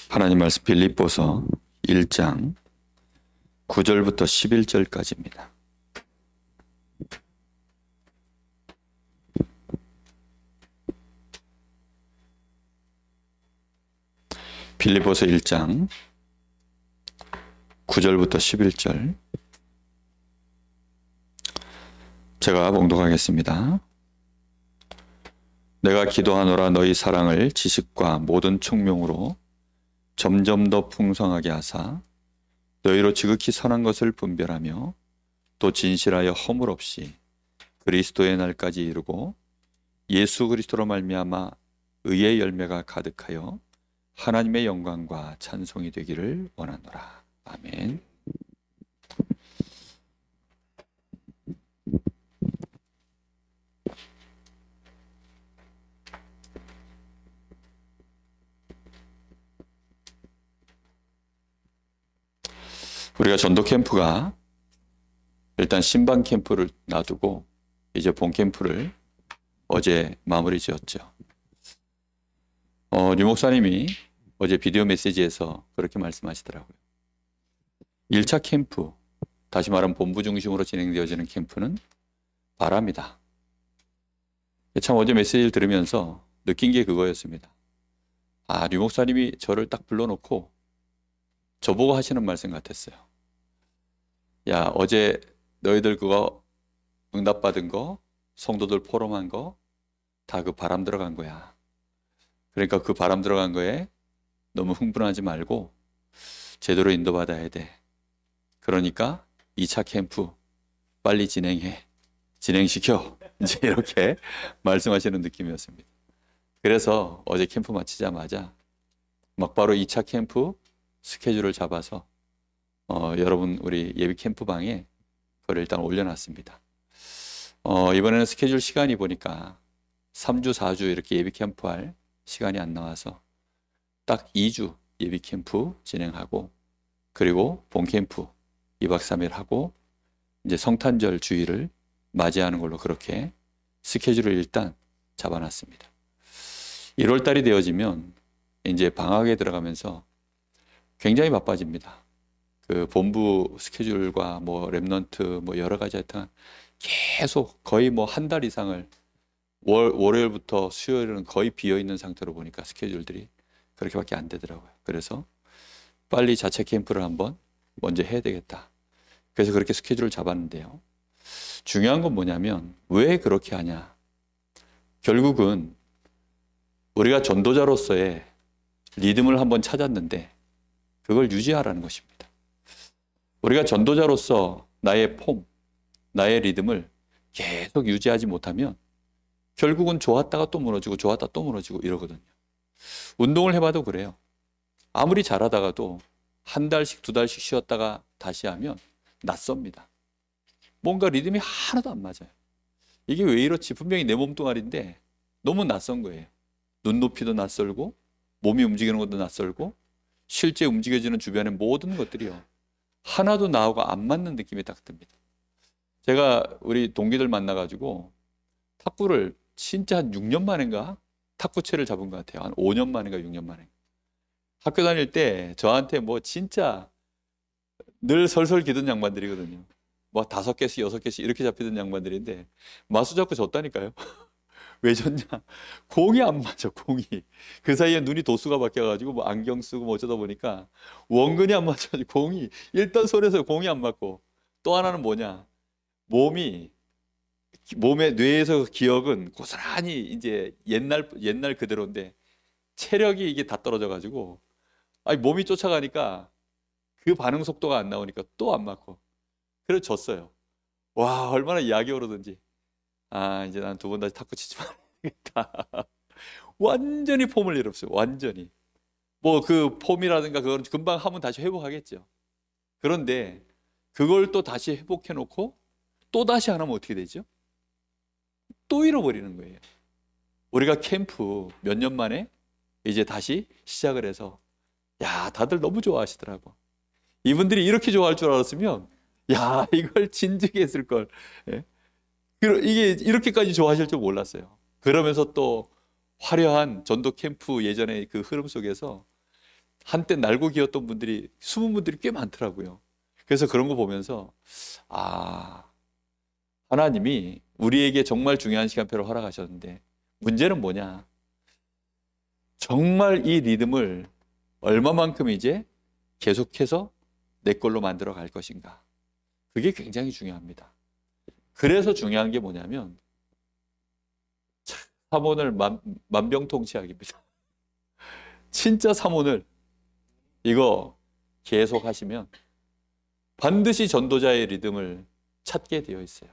하나님 말씀 빌립보서 1장 9절부터 11절까지입니다. 빌립보서 1장 9절부터 11절 제가 봉독하겠습니다. 내가 기도하노라 너희 사랑을 지식과 모든 총명으로 점점 더 풍성하게 하사 너희로 지극히 선한 것을 분별하며 또 진실하여 허물 없이 그리스도의 날까지 이루고 예수 그리스도로 말미암아 의의 열매가 가득하여 하나님의 영광과 찬송이 되기를 원하노라. 아멘. 우리가 전도 캠프가 일단 신방 캠프를 놔두고 이제 본 캠프를 어제 마무리 지었죠. 류 목사님이 어제 비디오 메시지에서 그렇게 말씀하시더라고요. 1차 캠프, 다시 말하면 본부 중심으로 진행되어지는 캠프는 바랍니다. 참 어제 메시지를 들으면서 느낀 게 그거였습니다. 류 목사님이 저를 딱 불러놓고 저보고 하시는 말씀 같았어요. 야, 어제 너희들 그거 응답받은 거, 성도들 포럼한 거 다 그 바람 들어간 거야. 그러니까 그 바람 들어간 거에 너무 흥분하지 말고 제대로 인도받아야 돼. 그러니까 2차 캠프 빨리 진행시켜. 이제 이렇게 말씀하시는 느낌이었습니다. 그래서 어제 캠프 마치자마자 막바로 2차 캠프 스케줄을 잡아서 여러분 우리 예비 캠프방에 그걸 일단 올려놨습니다. 이번에는 스케줄 시간이 보니까 3주, 4주 이렇게 예비 캠프할 시간이 안 나와서 딱 2주 예비 캠프 진행하고 그리고 본 캠프 2박 3일 하고 이제 성탄절 주일을 맞이하는 걸로 그렇게 스케줄을 일단 잡아놨습니다. 1월 달이 되어지면 이제 방학에 들어가면서 굉장히 바빠집니다. 그 본부 스케줄과 뭐 랩넌트 뭐 여러 가지 하여튼 계속 거의 뭐 한 달 이상을 월요일부터 수요일은 거의 비어 있는 상태로 보니까 스케줄들이 그렇게밖에 안 되더라고요. 그래서 빨리 자체 캠프를 한번 먼저 해야 되겠다. 그래서 그렇게 스케줄을 잡았는데요. 중요한 건 뭐냐면 왜 그렇게 하냐. 결국은 우리가 전도자로서의 리듬을 한번 찾았는데 그걸 유지하라는 것입니다. 우리가 전도자로서 나의 폼, 나의 리듬을 계속 유지하지 못하면 결국은 좋았다가 또 무너지고 좋았다 또 무너지고 이러거든요. 운동을 해봐도 그래요. 아무리 잘하다가도 한 달씩 두 달씩 쉬었다가 다시 하면 낯섭니다. 뭔가 리듬이 하나도 안 맞아요. 이게 왜 이렇지? 분명히 내 몸뚱아리인데 너무 낯선 거예요. 눈높이도 낯설고 몸이 움직이는 것도 낯설고 실제 움직여지는 주변의 모든 것들이요. 하나도 나하고 안 맞는 느낌이 딱 듭니다. 제가 우리 동기들 만나가지고 탁구를 진짜 한 6년 만인가 탁구채를 잡은 것 같아요. 한 5년 만인가 6년 만에. 학교 다닐 때 저한테 뭐 진짜 늘 설설 기던 양반들이거든요. 뭐 5개씩 6개씩 이렇게 잡히던 양반들인데 마수 잡고 졌다니까요. 왜 졌냐? 공이 안 맞아, 공이. 그 사이에 눈이 도수가 바뀌어가지고 뭐 안경 쓰고 뭐 어쩌다 보니까 원근이 안 맞아가지고 공이 일단 손에서 공이 안 맞고 또 하나는 뭐냐? 몸의 뇌에서 기억은 고스란히 이제 옛날 그대로인데 체력이 이게 다 떨어져가지고 몸이 쫓아가니까 그 반응 속도가 안 나오니까 또 안 맞고 그래서 졌어요. 와, 얼마나 약이 오르든지. 이제 난 두 번 다시 탁구 치지 말아야겠다. 완전히 폼을 잃었어요. 완전히. 뭐 그 폼이라든가 그건 금방 하면 다시 회복하겠죠. 그런데 그걸 또 다시 회복해 놓고 또 다시 안 하면 어떻게 되죠? 또 잃어버리는 거예요. 우리가 캠프 몇 년 만에 이제 다시 시작을 해서 야, 다들 너무 좋아하시더라고. 이분들이 이렇게 좋아할 줄 알았으면 야, 이걸 진즉에 했을 걸. 예? 이게 이렇게까지 좋아하실 줄 몰랐어요. 그러면서 또 화려한 전도 캠프 예전에 그 흐름 속에서 한때 날고 기었던 분들이, 숨은 분들이 꽤 많더라고요. 그래서 그런 거 보면서 하나님이 우리에게 정말 중요한 시간표를 허락하셨는데 문제는 뭐냐? 정말 이 리듬을 얼마만큼 이제 계속해서 내 걸로 만들어 갈 것인가? 그게 굉장히 중요합니다. 그래서 중요한 게 뭐냐면 삼원을 만병통치약입니다. 진짜 삼원을 이거 계속 하시면 반드시 전도자의 리듬을 찾게 되어 있어요.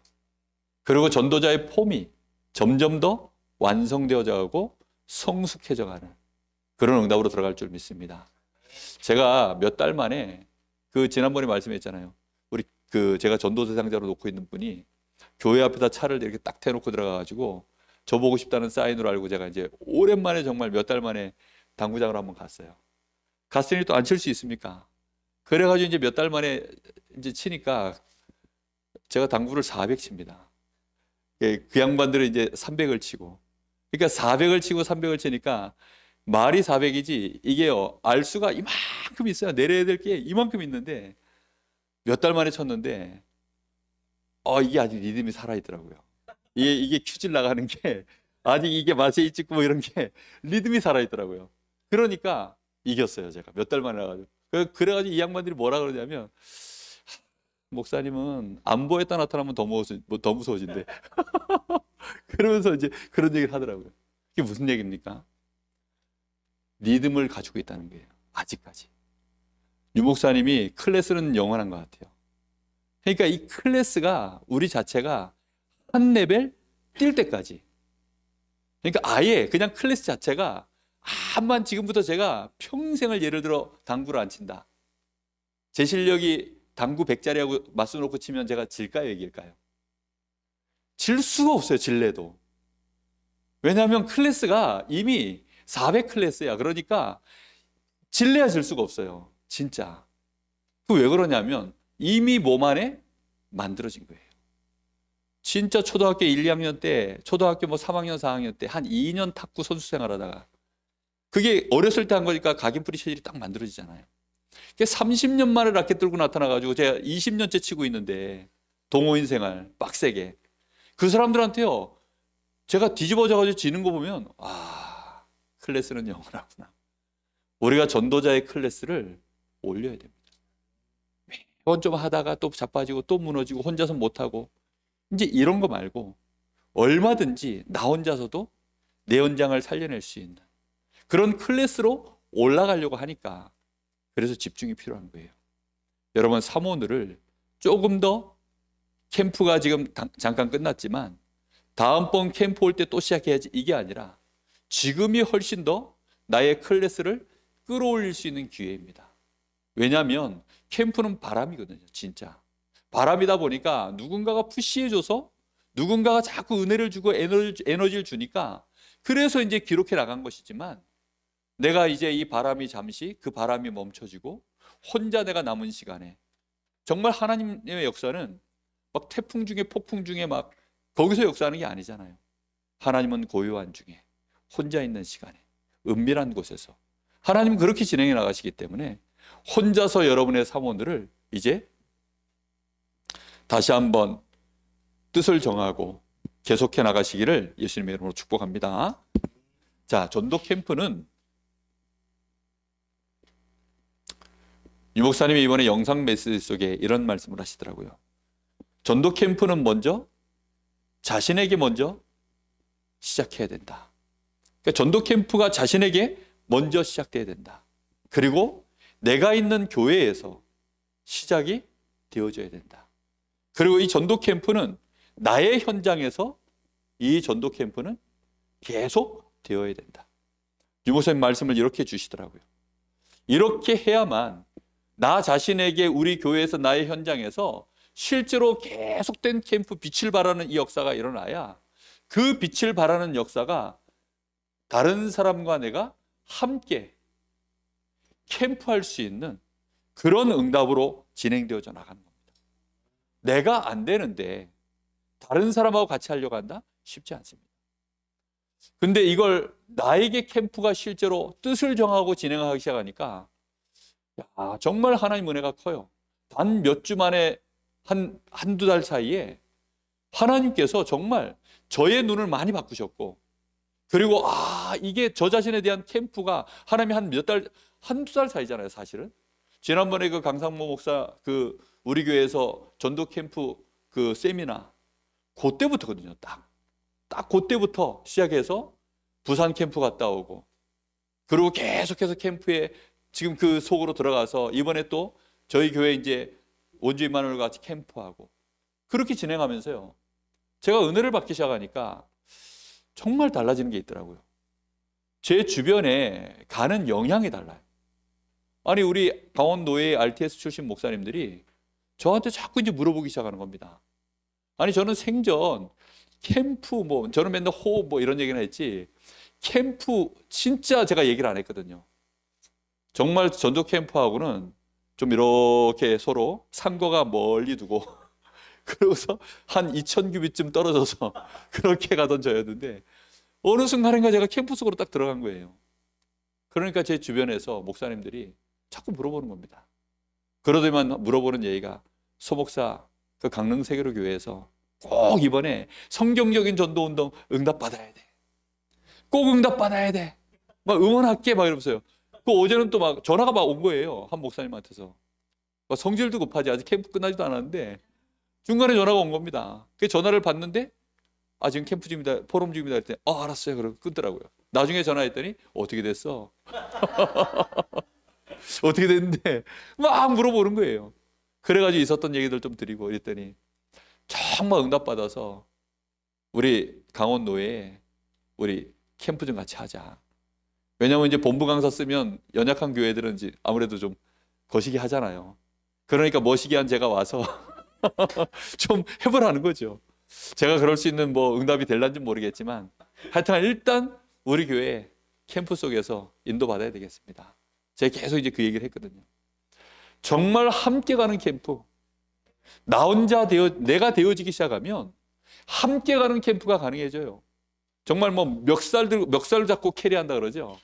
그리고 전도자의 폼이 점점 더 완성되어져 가고 성숙해져 가는 그런 응답으로 들어갈 줄 믿습니다. 제가 몇 달 만에 지난번에 말씀했잖아요. 제가 전도 대상자로 놓고 있는 분이 교회 앞에다 차를 이렇게 딱 대놓고 들어가가지고 저 보고 싶다는 사인으로 알고 제가 이제 오랜만에 정말 몇 달 만에 당구장을 한번 갔어요. 갔으니 또 안 칠 수 있습니까? 그래가지고 이제 몇 달 만에 이제 치니까 제가 당구를 400 칩니다. 그 양반들은 이제 300을 치고, 그러니까 400을 치고 300을 치니까 말이 400이지 이게요, 알수가 이만큼 있어요. 내려야 될 게 이만큼 있는데 몇 달 만에 쳤는데 이게 아직 리듬이 살아있더라고요. 이게 큐질 나가는 게 아직 이게 맛에 있고 뭐 이런 게 리듬이 살아있더라고요. 그러니까 이겼어요. 제가 몇 달 만에 나가지고. 그래가지고 이 양반들이 뭐라 그러냐면, 목사님은 안보에다 나타나면 더 무서워진대. 그러면서 이제 그런 얘기를 하더라고요. 이게 무슨 얘기입니까? 리듬을 가지고 있다는 거예요. 아직까지. 유 목사님이 클래스는 영원한 것 같아요. 그러니까 이 클래스가 우리 자체가 한 레벨 뛸 때까지. 그러니까 아예 그냥 클래스 자체가 한만 지금부터 제가 평생을 예를 들어 당구를 안 친다. 제 실력이 당구 100짜리하고 맞서 놓고 치면 제가 질까요, 이길까요? 질 수가 없어요, 질래도. 왜냐하면 클래스가 이미 400 클래스야. 그러니까 질래야 질 수가 없어요. 진짜. 그 왜 그러냐면 이미 몸 안에 만들어진 거예요. 진짜 초등학교 1, 2학년 때, 초등학교 3학년, 4학년 때 한 2년 탁구 선수 생활하다가 그게 어렸을 때 한 거니까 각인풀이 체질이 딱 만들어지잖아요. 30년 만에 라켓 들고 나타나가지고 제가 20년째 치고 있는데 동호인 생활 빡세게 그 사람들한테요, 제가 뒤집어져가지고 지는 거 보면 클래스는 영원하구나. 우리가 전도자의 클래스를 올려야 됩니다. 매번 좀 하다가 또 자빠지고 또 무너지고 혼자서 못하고 이제 이런 거 말고 얼마든지 나 혼자서도 내 연장을 살려낼 수 있는 그런 클래스로 올라가려고 하니까 그래서 집중이 필요한 거예요. 여러분 사모늘을 조금 더 캠프가 지금 잠깐 끝났지만 다음번 캠프 올 때 또 시작해야지 이게 아니라 지금이 훨씬 더 나의 클래스를 끌어올릴 수 있는 기회입니다. 왜냐하면 캠프는 바람이거든요. 진짜. 바람이다 보니까 누군가가 푸시해줘서 누군가가 자꾸 은혜를 주고 에너지를 주니까 그래서 이제 기록해 나간 것이지만 내가 이제 이 바람이 잠시 그 바람이 멈춰지고 혼자 내가 남은 시간에 정말 하나님의 역사는 막 태풍 중에 폭풍 중에 막 거기서 역사하는 게 아니잖아요. 하나님은 고요한 중에 혼자 있는 시간에 은밀한 곳에서 하나님은 그렇게 진행해 나가시기 때문에 혼자서 여러분의 사모들을 이제 다시 한번 뜻을 정하고 계속해 나가시기를 예수님의 이름으로 축복합니다. 자, 전도 캠프는 유 목사님이 이번에 영상 메시지 속에 이런 말씀을 하시더라고요. 전도 캠프는 먼저 자신에게 먼저 시작해야 된다. 그러니까 전도 캠프가 자신에게 먼저 시작돼야 된다. 그리고 내가 있는 교회에서 시작이 되어져야 된다. 그리고 이 전도 캠프는 나의 현장에서 이 전도 캠프는 계속 되어야 된다. 유 목사님 말씀을 이렇게 주시더라고요. 이렇게 해야만 나 자신에게 우리 교회에서 나의 현장에서 실제로 계속된 캠프 빛을 발하는 이 역사가 일어나야 그 빛을 발하는 역사가 다른 사람과 내가 함께 캠프할 수 있는 그런 응답으로 진행되어져 나가는 겁니다. 내가 안 되는데 다른 사람하고 같이 하려고 한다? 쉽지 않습니다. 근데 이걸 나에게 캠프가 실제로 뜻을 정하고 진행하기 시작하니까 야, 정말 하나님 은혜가 커요. 단 몇 주 만에 한두 달 사이에 하나님께서 정말 저의 눈을 많이 바꾸셨고, 그리고 이게 저 자신에 대한 캠프가 하나님이 한 몇 달, 한두 달 사이잖아요, 사실은. 지난번에 그 강상모 목사 우리 교회에서 전도 캠프 세미나 그때부터거든요. 딱 그때부터 시작해서 부산 캠프 갔다 오고, 그리고 계속해서 캠프에 지금 그 속으로 들어가서 이번에 또 저희 교회 이제 원주민만을 같이 캠프하고 그렇게 진행하면서요. 제가 은혜를 받기 시작하니까 정말 달라지는 게 있더라고요. 제 주변에 가는 영향이 달라요. 아니, 우리 강원노예 RTS 출신 목사님들이 저한테 자꾸 이제 물어보기 시작하는 겁니다. 아니, 저는 생전 캠프 저는 맨날 호흡 이런 얘기나 했지, 캠프 진짜 제가 얘기를 안 했거든요. 정말 전도 캠프하고는 좀 이렇게 서로 상거가 멀리 두고 그러고서 한 2000규빗쯤 떨어져서 그렇게 가던 저였는데, 어느 순간인가 제가 캠프 속으로 딱 들어간 거예요. 그러니까 제 주변에서 목사님들이 자꾸 물어보는 겁니다. 그러더만 물어보는 얘기가, 소목사, 그 강릉 세계로 교회에서 꼭 이번에 성경적인 전도운동 응답받아야 돼. 꼭 응답받아야 돼. 막 응원할게 막 이러면서요. 어제는 또 막 전화가 막 온 거예요. 한 목사님한테서. 성질도 급하지, 아직 캠프 끝나지도 않았는데 중간에 전화가 온 겁니다. 그 전화를 받는데 지금 캠프 중입니다, 포럼 중입니다 했더니 알았어요. 그러고 끊더라고요. 나중에 전화했더니 어떻게 됐어? 어떻게 됐는데 막 물어보는 거예요. 그래가지고 있었던 얘기들 좀 드리고 이랬더니 정말 응답받아서 우리 강원 노예에 우리 캠프 좀 같이 하자. 왜냐하면 이제 본부 강사 쓰면 연약한 교회들은 이제 아무래도 좀 거시기 하잖아요. 그러니까 머시기한 제가 와서 좀 해보라는 거죠. 제가 그럴 수 있는 응답이 될란지 모르겠지만 하여튼 일단 우리 교회 캠프 속에서 인도받아야 되겠습니다. 제가 계속 이제 그 얘기를 했거든요. 정말 함께 가는 캠프, 나 혼자 내가 되어지기 시작하면 함께 가는 캠프가 가능해져요. 정말 멱살 잡고 캐리한다 그러죠.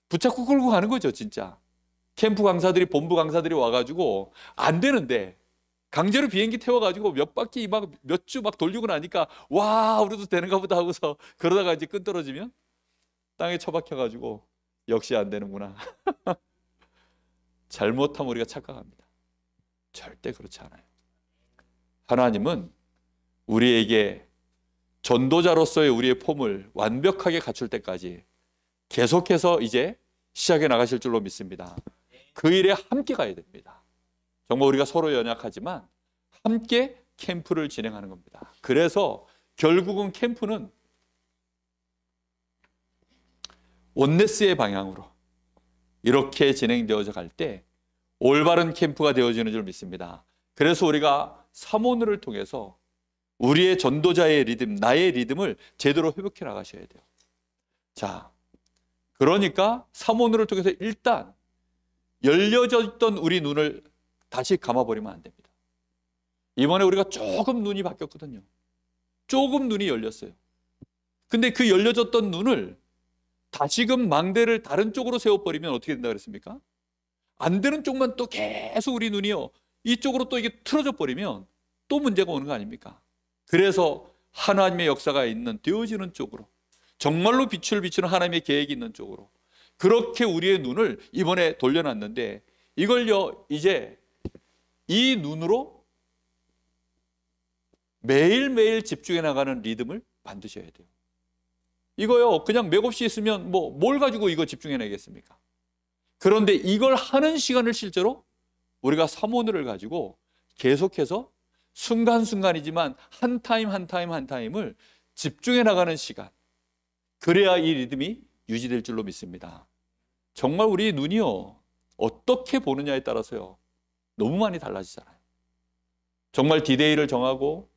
붙잡고 끌고 가는 거죠, 진짜. 캠프 강사들이, 본부 강사들이 와가지고 안 되는데 강제로 비행기 태워가지고 몇 바퀴 몇 주 돌리고 나니까 와, 우리도 되는가 보다 하고서 그러다가 이제 끈 떨어지면 땅에 처박혀가지고 역시 안 되는구나. 잘못하면 우리가 착각합니다. 절대 그렇지 않아요. 하나님은 우리에게 전도자로서의 우리의 폼을 완벽하게 갖출 때까지 계속해서 이제 시작해 나가실 줄로 믿습니다. 그 일에 함께 가야 됩니다. 정말 우리가 서로 연약하지만 함께 캠프를 진행하는 겁니다. 그래서 결국은 캠프는 온네스의 방향으로 이렇게 진행되어져 갈 때 올바른 캠프가 되어지는 줄 믿습니다. 그래서 우리가 사모늘을 통해서 우리의 전도자의 리듬, 나의 리듬을 제대로 회복해 나가셔야 돼요. 자, 그러니까 사모늘을 통해서 일단 열려져 있던 우리 눈을 다시 감아버리면 안 됩니다. 이번에 우리가 조금 눈이 바뀌었거든요. 조금 눈이 열렸어요. 근데 그 열려졌던 눈을 다시금 망대를 다른 쪽으로 세워버리면 어떻게 된다 그랬습니까? 안 되는 쪽만 또 계속 우리 눈이요, 이쪽으로 또 이게 틀어져 버리면 또 문제가 오는 거 아닙니까? 그래서 하나님의 역사가 있는, 되어지는 쪽으로, 정말로 빛을 비추는 하나님의 계획이 있는 쪽으로 그렇게 우리의 눈을 이번에 돌려놨는데, 이걸요 이제 이 눈으로 매일매일 집중해 나가는 리듬을 만드셔야 돼요. 이거요 그냥 맥없이 있으면 뭘 가지고 이거 집중해 내겠습니까? 그런데 이걸 하는 시간을 실제로 우리가 사모늘을 가지고 계속해서 순간순간이지만 한 타임 한 타임 한 타임을 집중해 나가는 시간, 그래야 이 리듬이 유지될 줄로 믿습니다. 정말 우리 눈이요 어떻게 보느냐에 따라서요 너무 많이 달라지잖아요. 정말 디데이를 정하고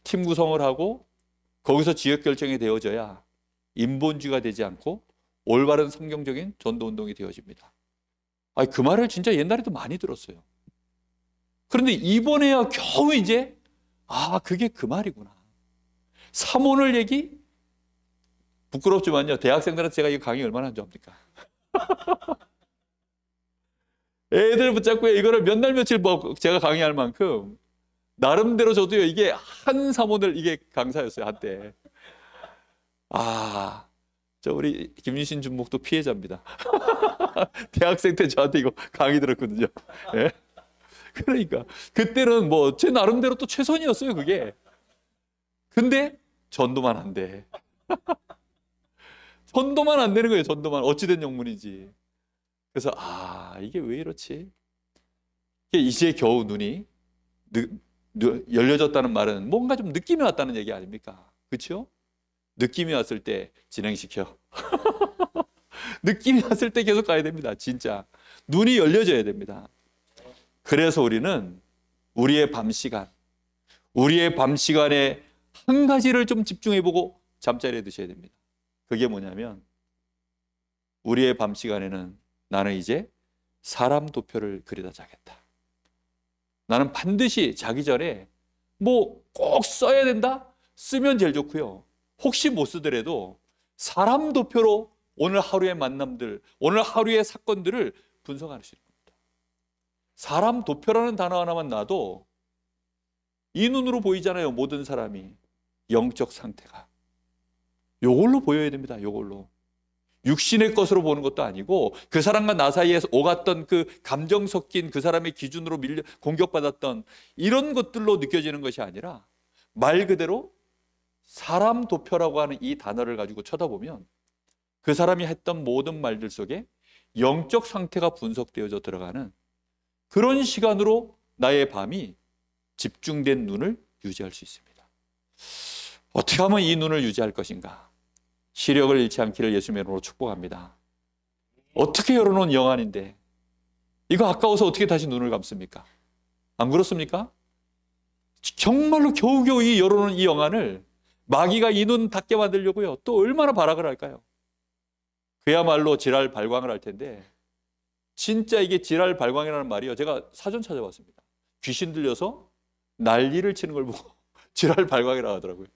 팀 구성을 하고 거기서 지역 결정이 되어져야 인본주의가 되지 않고 올바른 성경적인 전도운동이 되어집니다. 그 말을 진짜 옛날에도 많이 들었어요. 그런데 이번에야 겨우 이제 그게 그 말이구나. 사모늘 얘기 부끄럽지만요, 대학생들한테 제가 이 강의 얼마나 안 좋아합니까? 애들 붙잡고 이거를 몇 날 며칠 뭐 제가 강의할 만큼 나름대로 저도요, 이게 한 사모들 이게 강사였어요, 한때. 저 우리 김유신 준목도 피해자입니다. 대학생 때 저한테 이거 강의 들었거든요. 예? 그러니까 그때는 뭐 제 나름대로 또 최선이었어요, 그게. 근데 전도만 안 돼. 전도만 안 되는 거예요, 전도만. 어찌된 영문이지. 그래서 이게 왜 이렇지? 이제 겨우 눈이 열려졌다는 말은 뭔가 좀 느낌이 왔다는 얘기 아닙니까? 그렇죠? 느낌이 왔을 때 진행시켜. 느낌이 왔을 때 계속 가야 됩니다. 진짜. 눈이 열려져야 됩니다. 그래서 우리는 우리의 밤 시간에 한 가지를 좀 집중해보고 잠자리에 드셔야 됩니다. 그게 뭐냐면, 우리의 밤 시간에는 나는 이제 사람 도표를 그리다 자겠다. 나는 반드시 자기 전에 뭐 꼭 써야 된다? 쓰면 제일 좋고요. 혹시 못 쓰더라도 사람 도표로 오늘 하루의 만남들, 오늘 하루의 사건들을 분석할 수 있는 겁니다. 사람 도표라는 단어 하나만 놔도 이 눈으로 보이잖아요, 모든 사람이. 영적 상태가. 요걸로 보여야 됩니다, 요걸로. 육신의 것으로 보는 것도 아니고, 그 사람과 나 사이에서 오갔던 그 감정 섞인 그 사람의 기준으로 공격받았던 이런 것들로 느껴지는 것이 아니라, 말 그대로 사람 도표라고 하는 이 단어를 가지고 쳐다보면 그 사람이 했던 모든 말들 속에 영적 상태가 분석되어져 들어가는 그런 시간으로 나의 밤이 집중된 눈을 유지할 수 있습니다. 어떻게 하면 이 눈을 유지할 것인가? 시력을 잃지 않기를 예수님의 이름으로 축복합니다. 어떻게 열어놓은 영안인데 이거 아까워서 어떻게 다시 눈을 감습니까? 안 그렇습니까? 정말로 겨우겨우 이 열어놓은 이 영안을 마귀가 이 눈 닫게 만들려고요, 또 얼마나 발악을 할까요? 그야말로 지랄 발광을 할 텐데, 진짜 이게 지랄 발광이라는 말이요, 제가 사전 찾아봤습니다. 귀신 들려서 난리를 치는 걸 보고 지랄 발광이라고 하더라고요.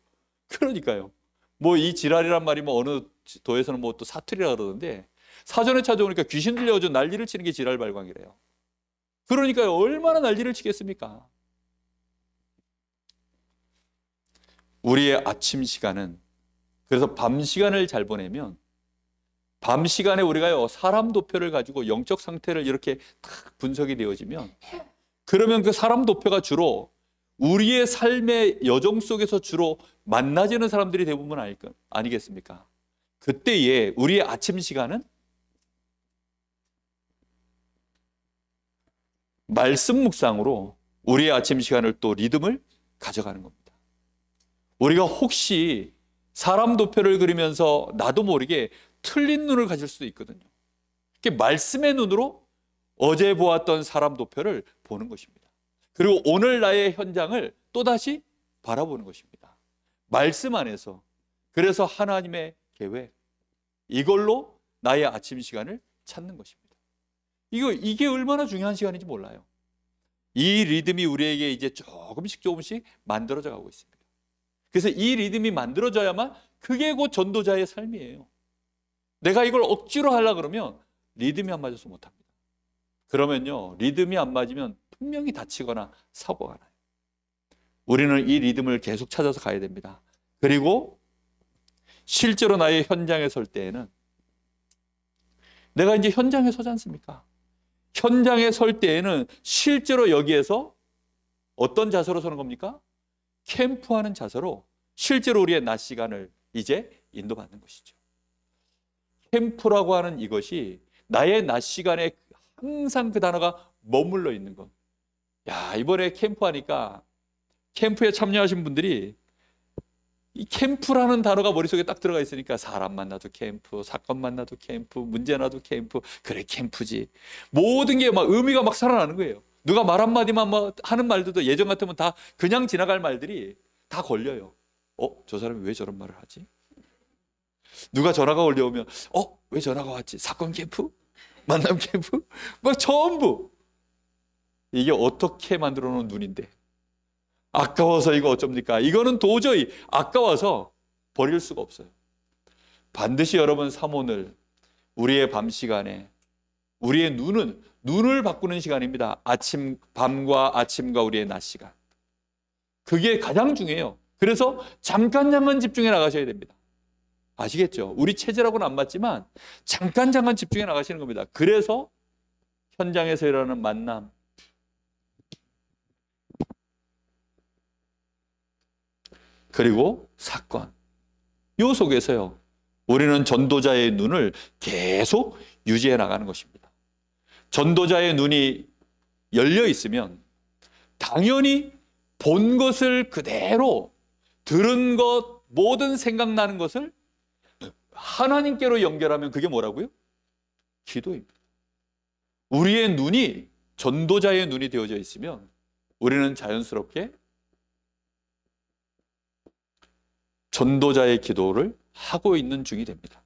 그러니까요, 뭐 이 지랄이란 말이 뭐 어느 도에서는 뭐 또 사투리라 그러던데, 사전에 찾아오니까 귀신 들려가지고 난리를 치는 게 지랄 발광이래요. 그러니까요, 얼마나 난리를 치겠습니까? 우리의 아침 시간은, 그래서 밤 시간을 잘 보내면, 밤 시간에 우리가요, 사람 도표를 가지고 영적 상태를 이렇게 딱 분석이 되어지면, 그러면 그 사람 도표가 주로 우리의 삶의 여정 속에서 주로 만나지는 사람들이 대부분 아니겠습니까? 그때에 우리의 아침 시간은 말씀 묵상으로 우리의 아침 시간을 또 리듬을 가져가는 겁니다. 우리가 혹시 사람 도표를 그리면서 나도 모르게 틀린 눈을 가질 수도 있거든요. 말씀의 눈으로 어제 보았던 사람 도표를 보는 것입니다. 그리고 오늘 나의 현장을 또다시 바라보는 것입니다. 말씀 안에서. 그래서 하나님의 계획, 이걸로 나의 아침 시간을 찾는 것입니다. 이게 얼마나 중요한 시간인지 몰라요. 이 리듬이 우리에게 이제 조금씩 만들어져 가고 있습니다. 그래서 이 리듬이 만들어져야만 그게 곧 전도자의 삶이에요. 내가 이걸 억지로 하려고 그러면 리듬이 안 맞아서 못합니다. 그러면요, 리듬이 안 맞으면 분명히 다치거나 사고가 나요. 우리는 이 리듬을 계속 찾아서 가야 됩니다. 그리고 실제로 나의 현장에 설 때에는, 내가 이제 현장에 서지 않습니까? 현장에 설 때에는 실제로 여기에서 어떤 자세로 서는 겁니까? 캠프하는 자세로 실제로 우리의 낮 시간을 이제 인도받는 것이죠. 캠프라고 하는 이것이 나의 낮 시간에 항상 그 단어가 머물러 있는 것. 야, 이번에 캠프하니까 캠프에 참여하신 분들이 이 캠프라는 단어가 머릿속에 딱 들어가 있으니까 사람 만나도 캠프, 사건 만나도 캠프, 문제 나도 캠프, 그래 캠프지. 모든 게 막 의미가 막 살아나는 거예요. 누가 말 한마디만 뭐 하는 말들도 예전 같으면 다 그냥 지나갈 말들이 다 걸려요. 저 사람이 왜 저런 말을 하지? 누가 전화가 올려오면 왜 전화가 왔지? 사건 캠프? 만남 캠프? 막 전부. 이게 어떻게 만들어 놓은 눈인데, 아까워서 이거 어쩝니까? 이거는 도저히 아까워서 버릴 수가 없어요. 반드시 여러분 사모늘 우리의 밤 시간에 우리의 눈을 바꾸는 시간입니다. 밤과 아침과 우리의 낮 시간. 그게 가장 중요해요. 그래서 잠깐 집중해 나가셔야 됩니다. 아시겠죠? 우리 체질하고는 안 맞지만 잠깐 집중해 나가시는 겁니다. 그래서 현장에서 일어나는 만남, 그리고 사건, 이 속에서요 우리는 전도자의 눈을 계속 유지해 나가는 것입니다. 전도자의 눈이 열려 있으면 당연히 본 것을 그대로, 들은 것, 모든 생각나는 것을 하나님께로 연결하면 그게 뭐라고요? 기도입니다. 우리의 눈이 전도자의 눈이 되어져 있으면 우리는 자연스럽게 전도자의 기도를 하고 있는 중이 됩니다.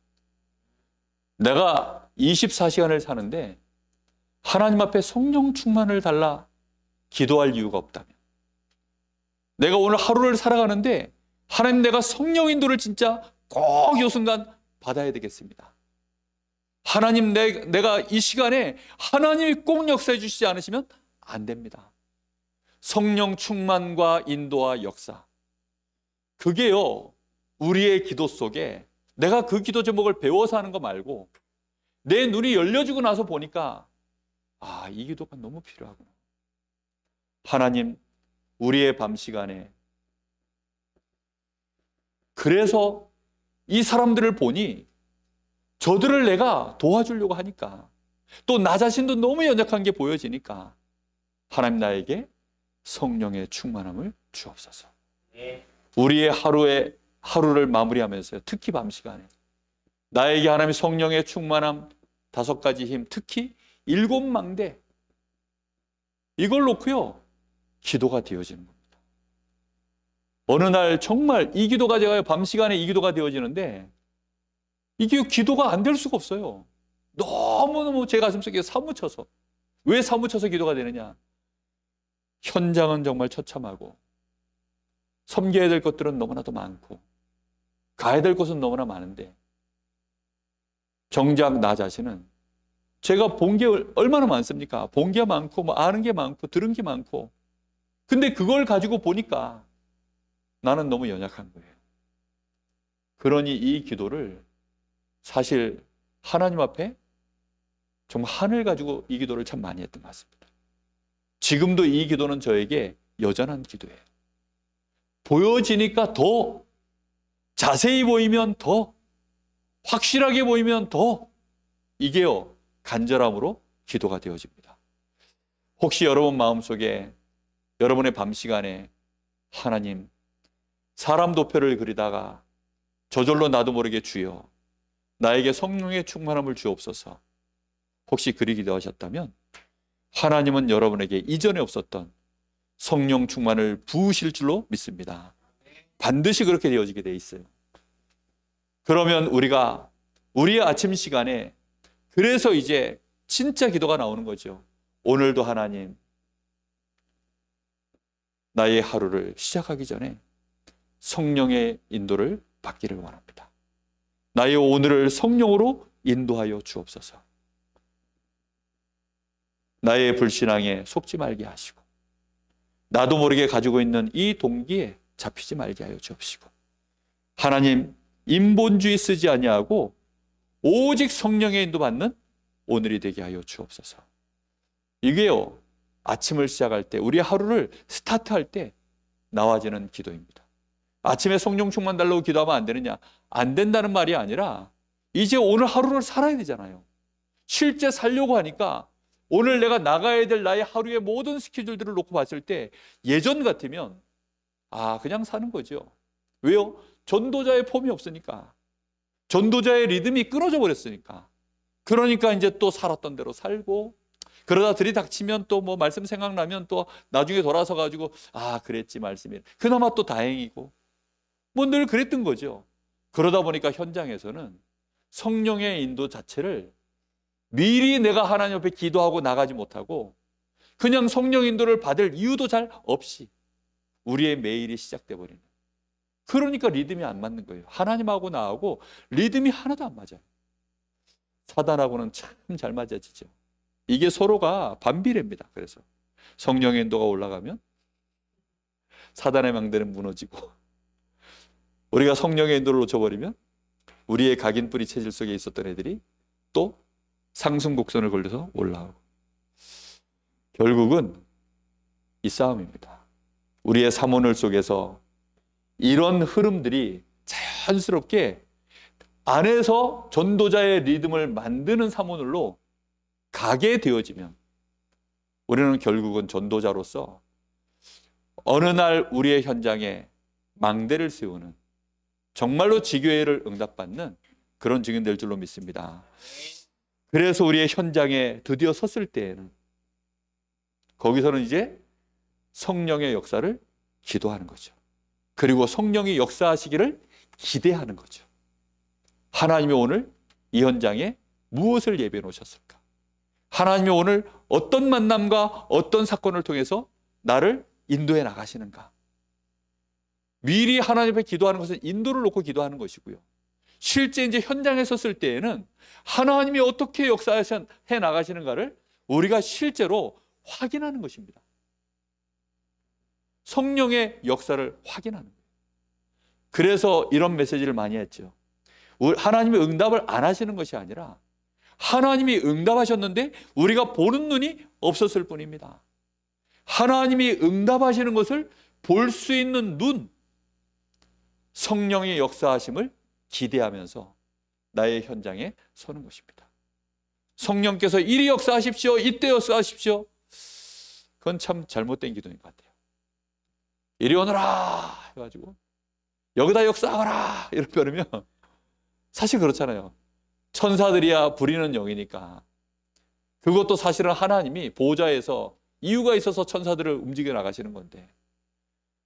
내가 24시간을 사는데 하나님 앞에 성령 충만을 달라 기도할 이유가 없다면, 내가 오늘 하루를 살아가는데 하나님, 내가 성령 인도를 진짜 꼭 이 순간 받아야 되겠습니다. 하나님, 내가 이 시간에 하나님이 꼭 역사해 주시지 않으시면 안 됩니다. 성령 충만과 인도와 역사, 그게요 우리의 기도 속에, 내가 그 기도 제목을 배워서 하는 거 말고 내 눈이 열려지고 나서 보니까 이 기도가 너무 필요하구나. 하나님, 우리의 밤 시간에, 그래서 이 사람들을 보니 저들을 내가 도와주려고 하니까, 또 나 자신도 너무 연약한 게 보여지니까 하나님, 나에게 성령의 충만함을 주옵소서. 우리의 하루를 마무리하면서요, 특히 밤 시간에 나에게 하나님 성령의 충만함, 5가지 힘, 특히 7망대, 이걸 놓고요 기도가 되어지는 겁니다. 어느 날 정말 이 기도가, 제가 밤 시간에 이 기도가 되어지는데 이게 기도가 안 될 수가 없어요. 너무너무 제 가슴속에 사무쳐서. 왜 사무쳐서 기도가 되느냐? 현장은 정말 처참하고 섬겨야 될 것들은 너무나도 많고 가야 될 곳은 너무나 많은데, 정작 나 자신은 제가 본 게 얼마나 많습니까? 본 게 많고 뭐 아는 게 많고 들은 게 많고, 근데 그걸 가지고 보니까 나는 너무 연약한 거예요. 그러니 이 기도를 사실 하나님 앞에 정말 한을 가지고 이 기도를 참 많이 했던 것 같습니다. 지금도 이 기도는 저에게 여전한 기도예요. 보여지니까 더, 자세히 보이면 더, 확실하게 보이면 더, 이게요 간절함으로 기도가 되어집니다. 혹시 여러분 마음속에, 여러분의 밤 시간에 하나님, 사람 도표를 그리다가 저절로 나도 모르게 주여 나에게 성령의 충만함을 주옵소서, 혹시 그리기도 하셨다면 하나님은 여러분에게 이전에 없었던 성령 충만을 부으실 줄로 믿습니다. 반드시 그렇게 되어지게 돼 있어요. 그러면 우리가 우리의 아침 시간에, 그래서 이제 진짜 기도가 나오는 거죠. 오늘도 하나님, 나의 하루를 시작하기 전에 성령의 인도를 받기를 원합니다. 나의 오늘을 성령으로 인도하여 주옵소서. 나의 불신앙에 속지 말게 하시고, 나도 모르게 가지고 있는 이 동기에 잡히지 말게 하여 주옵시고, 하나님, 인본주의 쓰지 아니하고 오직 성령의 인도받는 오늘이 되게 하여 주옵소서. 이게요 아침을 시작할 때, 우리 하루를 스타트할 때 나와지는 기도입니다. 아침에 성령 충만 달라고 기도하면 안 되느냐? 안 된다는 말이 아니라 이제 오늘 하루를 살아야 되잖아요. 실제 살려고 하니까 오늘 내가 나가야 될 나의 하루의 모든 스케줄들을 놓고 봤을 때 예전 같으면 그냥 사는 거죠. 왜요? 전도자의 폼이 없으니까. 전도자의 리듬이 끊어져 버렸으니까. 그러니까 이제 또 살았던 대로 살고, 그러다 들이닥치면 또 뭐 말씀 생각나면 또 나중에 돌아서 가지고 그랬지 말씀이, 그나마 또 다행이고, 뭐 늘 그랬던 거죠. 그러다 보니까 현장에서는 성령의 인도 자체를 미리 내가 하나님 앞에 기도하고 나가지 못하고 그냥 성령 인도를 받을 이유도 잘 없이 우리의 매일이 시작돼 버리는, 그러니까 리듬이 안 맞는 거예요. 하나님하고 나하고 리듬이 하나도 안 맞아요. 사단하고는 참 잘 맞아지죠. 이게 서로가 반비례입니다. 그래서 성령의 인도가 올라가면 사단의 망대는 무너지고, 우리가 성령의 인도를 놓쳐버리면 우리의 각인 뿌리 체질 속에 있었던 애들이 또 상승 곡선을 걸려서 올라오고, 결국은 이 싸움입니다. 우리의 사모늘 속에서 이런 흐름들이 자연스럽게 안에서 전도자의 리듬을 만드는 사모늘로 가게 되어지면 우리는 결국은 전도자로서 어느 날 우리의 현장에 망대를 세우는, 정말로 지교회를 응답받는 그런 증인 될 줄로 믿습니다. 그래서 우리의 현장에 드디어 섰을 때에는 거기서는 이제 성령의 역사를 기도하는 거죠. 그리고 성령이 역사하시기를 기대하는 거죠. 하나님이 오늘 이 현장에 무엇을 예배해 놓으셨을까? 하나님이 오늘 어떤 만남과 어떤 사건을 통해서 나를 인도해 나가시는가? 미리 하나님 앞에 기도하는 것은 인도를 놓고 기도하는 것이고요. 실제 이제 현장에 섰을 때에는 하나님이 어떻게 역사해 나가시는가를 우리가 실제로 확인하는 것입니다. 성령의 역사를 확인하는 거예요. 그래서 이런 메시지를 많이 했죠. 하나님이 응답을 안 하시는 것이 아니라 하나님이 응답하셨는데 우리가 보는 눈이 없었을 뿐입니다. 하나님이 응답하시는 것을 볼 수 있는 눈, 성령의 역사하심을 기대하면서 나의 현장에 서는 것입니다. 성령께서 이리 역사하십시오, 이때 역사하십시오. 그건 참 잘못된 기도인 것 같아요. 이리 오너라 해가지고 여기다 역사하거라 이렇게 그러면 사실 그렇잖아요. 천사들이야 부리는 영이니까. 그것도 사실은 하나님이 보좌에서 이유가 있어서 천사들을 움직여 나가시는 건데,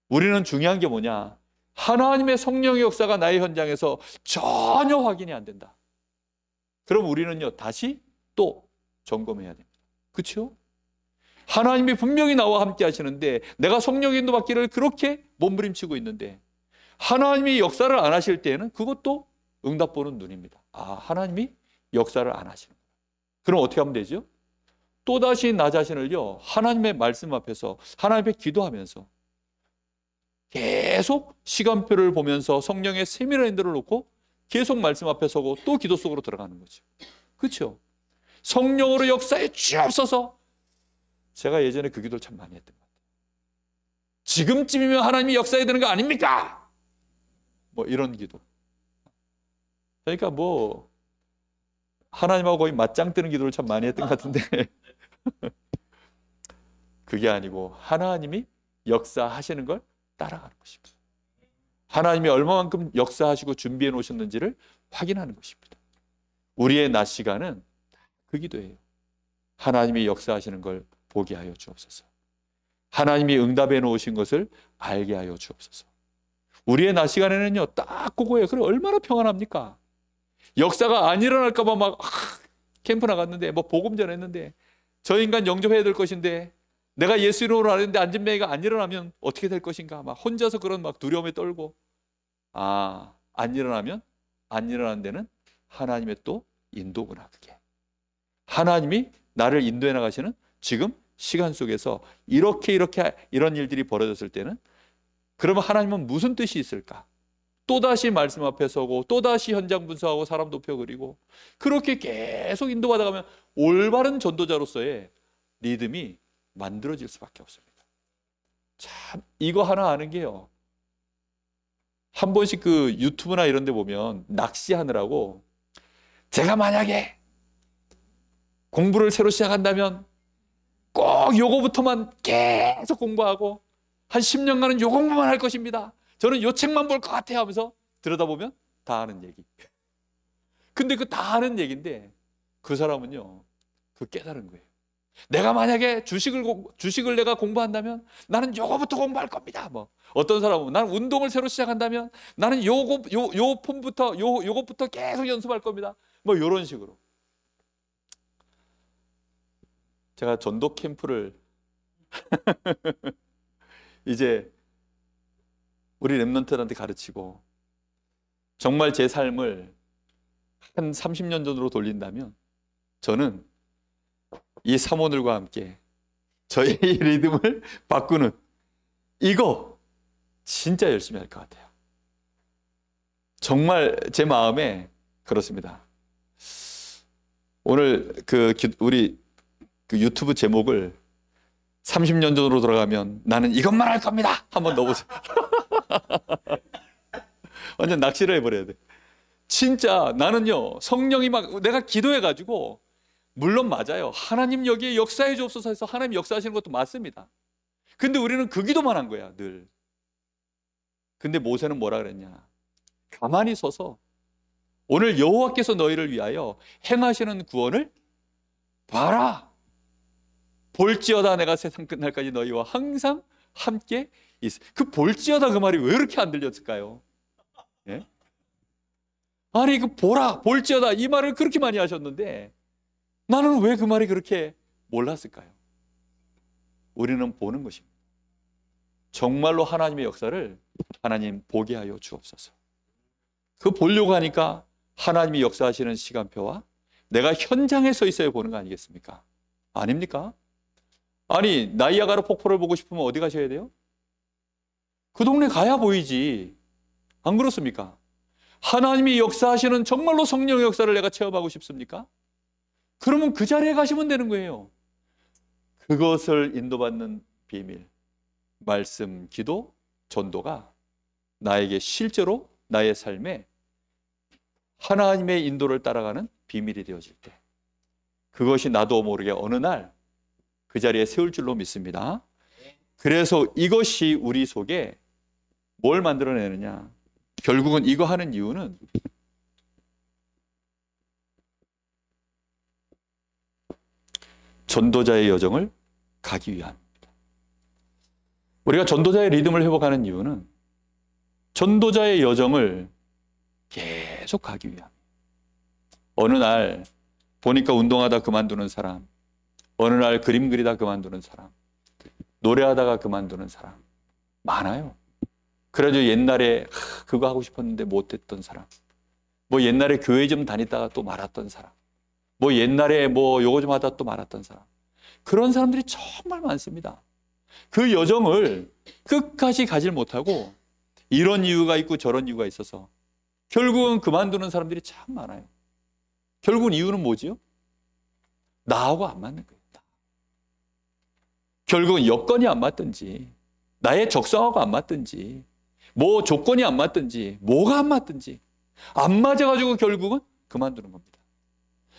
우리는 중요한 게 뭐냐? 하나님의 성령의 역사가 나의 현장에서 전혀 확인이 안 된다. 그럼 우리는요 다시 또 점검해야 됩니다. 그렇죠? 하나님이 분명히 나와 함께 하시는데 내가 성령의 인도 받기를 그렇게 몸부림치고 있는데 하나님이 역사를 안 하실 때에는 그것도 응답 보는 눈입니다. 아, 하나님이 역사를 안 하시는 거예요. 그럼 어떻게 하면 되죠? 또다시 나 자신을요 하나님의 말씀 앞에서 하나님 앞에 기도하면서 계속 시간표를 보면서 성령의 세밀한 인도를 놓고 계속 말씀 앞에 서고 또 기도 속으로 들어가는 거죠. 그렇죠? 성령으로 역사에 주옵소서. 제가 예전에 그 기도를 참 많이 했던 것 같아요. 지금쯤이면 하나님이 역사해야 되는 거 아닙니까? 뭐 이런 기도. 그러니까 뭐 하나님하고 거의 맞짱 뜨는 기도를 참 많이 했던 것 같은데 그게 아니고 하나님이 역사하시는 걸 따라가는 것입니다. 하나님이 얼마만큼 역사하시고 준비해 놓으셨는지를 확인하는 것입니다. 우리의 낮 시간은 그 기도예요. 하나님이 역사하시는 걸 보게 하여 주옵소서. 하나님이 응답해 놓으신 것을 알게 하여 주옵소서. 우리의 낮 시간에는요 딱 그거예요. 그럼 얼마나 평안합니까? 역사가 안 일어날까 봐 막 캠프 나갔는데 뭐 복음 전했는데 저 인간 영접해야 될 것인데 내가 예수 이름으로 하는데 안전뱅이가 안 일어나면 어떻게 될 것인가 막 혼자서 그런 막 두려움에 떨고, 안 일어나면 안 일어나는 데는 하나님의 또 인도구나. 그게 하나님이 나를 인도해 나가시는 지금 시간 속에서 이렇게 이런 일들이 벌어졌을 때는 그러면 하나님은 무슨 뜻이 있을까? 또다시 말씀 앞에 서고 또다시 현장 분석하고 사람 높여 그리고 그렇게 계속 인도받아 가면 올바른 전도자로서의 리듬이 만들어질 수밖에 없습니다. 참 이거 하나 아는 게요, 한 번씩 그 유튜브나 이런 데 보면 낚시하느라고 제가 만약에 공부를 새로 시작한다면 꼭 요거부터만 계속 공부하고 한 10년간은 요 공부만 할 것입니다. 저는 요 책만 볼 것 같아요 하면서 들여다보면 다 아는 얘기. 근데 그 다 아는 얘기인데 그 사람은요 그 깨달은 거예요. 내가 만약에 주식을 내가 공부한다면 나는 요거부터 공부할 겁니다. 뭐 어떤 사람은 나는 운동을 새로 시작한다면 나는 요 폼부터 요것부터 계속 연습할 겁니다. 뭐 이런 식으로. 제가 전도 캠프를 이제 우리 랩런트들한테 가르치고 정말 제 삶을 한 30년 전으로 돌린다면 저는 이 사모들과 함께 저의 이 리듬을 바꾸는 이거 진짜 열심히 할 것 같아요. 정말 제 마음에 그렇습니다. 오늘 우리 유튜브 제목을 30년 전으로 돌아가면 나는 이것만 할 겁니다. 한번 넣어보세요. 완전 낚시를 해버려야 돼. 진짜 나는요, 성령이 막 내가 기도해가지고, 물론 맞아요. 하나님 여기에 역사해 주옵소서 해서 하나님 역사하시는 것도 맞습니다. 근데 우리는 그 기도만 한 거야, 늘. 근데 모세는 뭐라 그랬냐? 가만히 서서 오늘 여호와께서 너희를 위하여 행하시는 구원을 봐라. 볼지어다 내가 세상 끝날까지 너희와 항상 함께 있어. 그 볼지어다 그 말이 왜 이렇게 안 들렸을까요? 예? 아니 그 보라, 볼지어다 이 말을 그렇게 많이 하셨는데 나는 왜 그 말이 그렇게 몰랐을까요? 우리는 보는 것입니다. 정말로 하나님의 역사를 하나님 보게 하여 주옵소서. 그 보려고 하니까 하나님이 역사하시는 시간표와 내가 현장에 서 있어야 보는 거 아니겠습니까? 아닙니까? 아니 나이아가라 폭포를 보고 싶으면 어디 가셔야 돼요? 그 동네 가야 보이지. 안 그렇습니까? 하나님이 역사하시는 정말로 성령의 역사를 내가 체험하고 싶습니까? 그러면 그 자리에 가시면 되는 거예요. 그것을 인도받는 비밀, 말씀, 기도, 전도가 나에게 실제로 나의 삶에 하나님의 인도를 따라가는 비밀이 되어질 때 그것이 나도 모르게 어느 날 그 자리에 세울 줄로 믿습니다. 그래서 이것이 우리 속에 뭘 만들어내느냐? 결국은 이거 하는 이유는 전도자의 여정을 가기 위함입니다. 우리가 전도자의 리듬을 회복하는 이유는 전도자의 여정을 계속 가기 위함. 어느 날 보니까 운동하다 그만두는 사람, 어느 날 그림 그리다 그만두는 사람, 노래하다가 그만두는 사람 많아요. 그래도 옛날에 그거 하고 싶었는데 못했던 사람, 뭐 옛날에 교회 좀 다니다가 또 말았던 사람, 뭐 옛날에 뭐 요거 좀 하다 또 말았던 사람, 그런 사람들이 정말 많습니다. 그 여정을 끝까지 가질 못하고 이런 이유가 있고 저런 이유가 있어서 결국은 그만두는 사람들이 참 많아요. 결국은 이유는 뭐지요? 나하고 안 맞는 거예요. 결국은 여건이 안 맞든지 나의 적성하고 안 맞든지 뭐 조건이 안 맞든지 뭐가 안 맞든지 안 맞아가지고 결국은 그만두는 겁니다.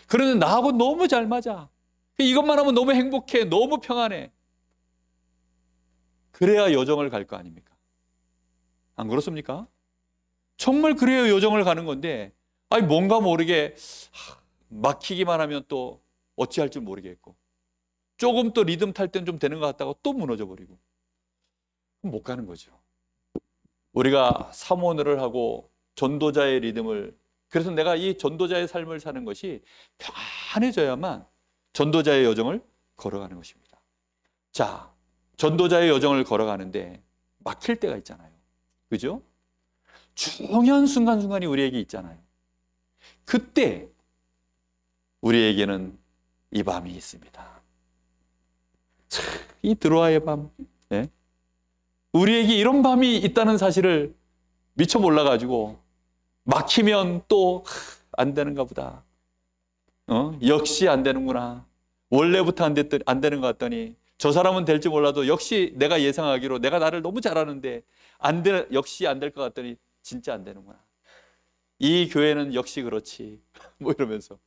그런데 나하고 너무 잘 맞아. 이것만 하면 너무 행복해. 너무 평안해. 그래야 여정을 갈 거 아닙니까? 안 그렇습니까? 정말 그래야 여정을 가는 건데 아니 뭔가 모르게 막히기만 하면 또 어찌할 줄 모르겠고 조금 또 리듬 탈 땐 좀 되는 것 같다가 또 무너져 버리고 못 가는 거죠. 우리가 사모를 하고 전도자의 리듬을, 그래서 내가 이 전도자의 삶을 사는 것이 평안해져야만 전도자의 여정을 걸어가는 것입니다. 자, 전도자의 여정을 걸어가는데 막힐 때가 있잖아요. 그죠? 중요한 순간순간이 우리에게 있잖아요. 그때 우리에게는 이 밤이 있습니다. 이 드로아의 밤, 네? 우리에게 이런 밤이 있다는 사실을 미처 몰라가지고 막히면 또 안 되는가 보다. 역시 안 되는구나. 원래부터 안 되는 것 같더니 저 사람은 될지 몰라도 역시 내가 예상하기로 내가 나를 너무 잘하는데 역시 안 될 것 같더니 진짜 안 되는구나. 이 교회는 역시 그렇지. 뭐 이러면서